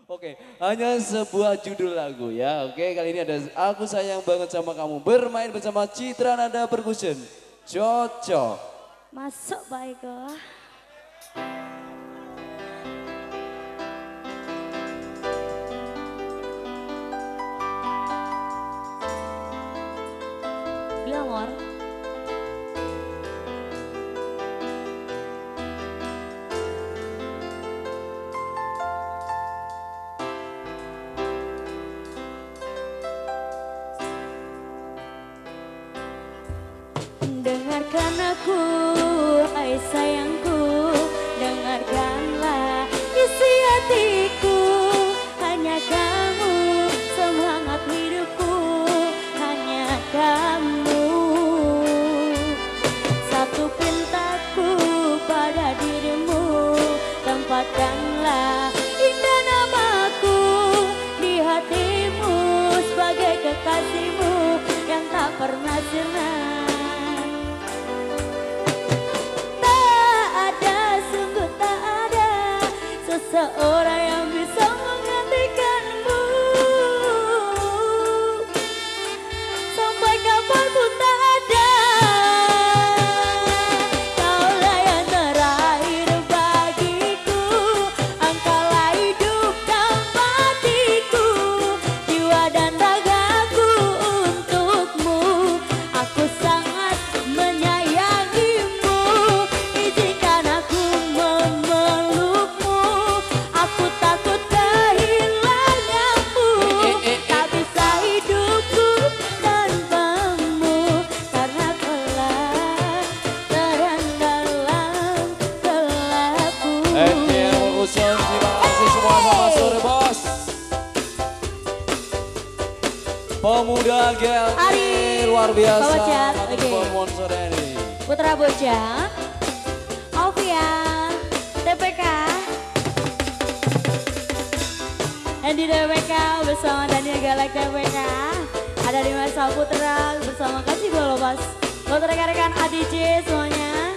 Oke, hanya sebuah judul lagu ya. Oke, kali ini ada Aku Sayang Banget Sama Kamu bermain bersama Citra Nada Percussion. Cocok. Masuk baiklah. Glamor. Dengarkan aku, hai sayangku, dengarkanlah isi hatiku. Hanya kamu, semangat hidupku, hanya kamu. Satu pintaku pada dirimu, tempatkanlah indah namaku di hatimu sebagai kekasihmu yang tak pernah sirna. Seorang yang bisa menggantikanmu sampai kapanpun tak ada. Kaulah yang terakhir bagiku, engkaulah hidup dan matiku, jiwa dan ragaku untukmu. Aku sangat menyayangimu, izinkan aku memelukmu. Aku takut kehilanganmu, tak bisa hidupku tanpamu, karena telah terang dalam gelapku. Percussion, terima kasih semua, selamat sore bos. Pemuda GLT luar biasa. Performance sore ini. Putra Bojang, Ovia, TPK. Andy TPK bersama Daniel Galak TPK. Ada Dimas Saputra bersama Kasih Golobas. Buat rekan-rekan ADJ semuanya.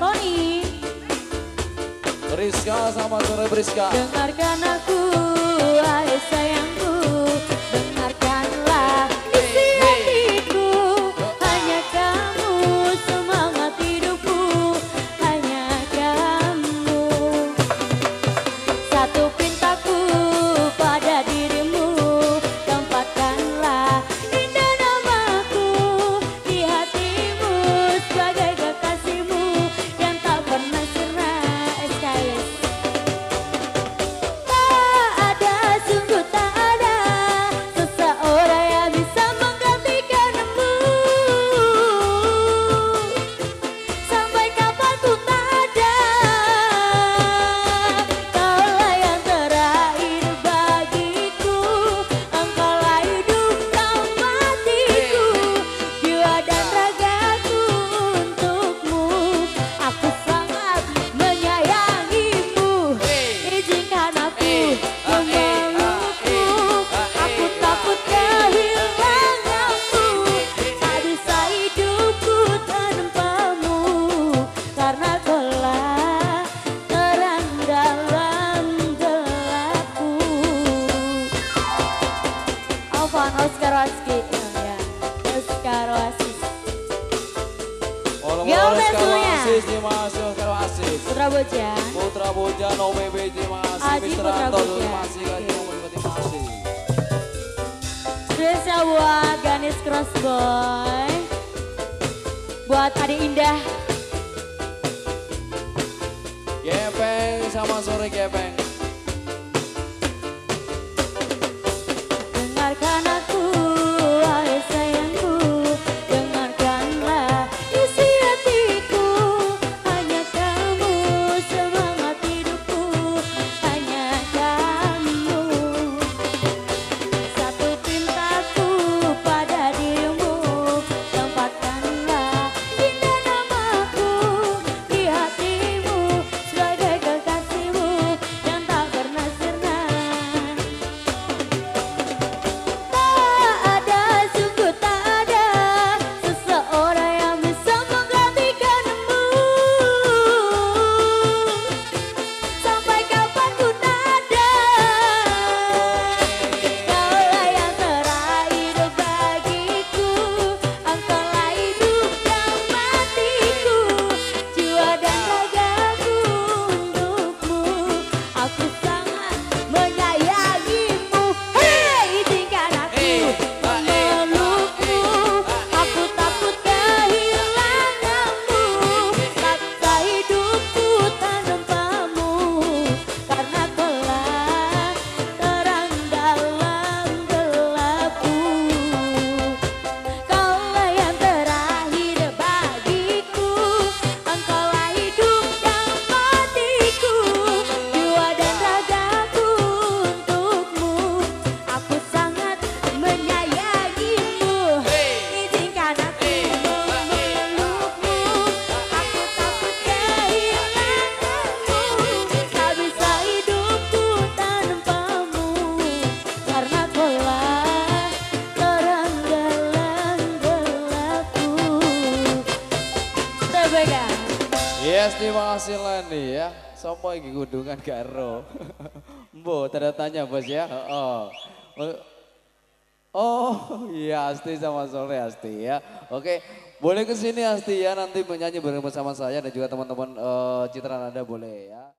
Tony. Rizka, selamat sore Rizka. Dengarkan aku, hai sayangku, dengarkanlah isi hatiku. Hanya kamu, semangat hidupku, hanya kamu. Satu pintaku pada dirimu, tempatkanlah indah namaku di hatimu sebagai kekasihmu yang tak pernah sirna. SKS. Tak ada, sungguh tak ada seseorang yang bisa menggantikanmu sampai kapanpun tak ada. Kaulah yang terakhir bagiku, engkaulah hidup dan matiku, jiwa dan ragaku untukmu. Aku sangat menyayangimu, izinkan aku memelukmu. Aku takut kehilanganmu, tak bisa hidupku tanpamu, karena telah terang dalam gelapku. Alvan Oscar Waski, ya, Oscar Oasis. Orang Gel Oscar semuanya. Oasis, terima kasih Oscar Oasis. Putra Bojang, Putra Bojang, OBB, terima kasih. Aji Mr. Putra Anton, Bojang. terima kasih. Terima kasih. spesial buat Ganis Crossboy, buat Adi Indah. Gepeng, sama sore Gepeng. Dengarkan aku, hai sayangku, dengarkanlah isi hatiku. Hanya kamu, semangat hidupku, hanya kamu. Satu pintaku pada dirimu, tempatkanlah indah namaku di hatimu sebagai kekasihmu yang beda. Yes, terima kasih Lani ya. Sopo iki kudungan karo. Mbok tanda tanya bos ya. Oh. Oh iya Asti sama Soleh Asti ya. Oke boleh kesini Asti ya nanti menyanyi bersama saya dan juga teman-teman Citra Nada boleh ya.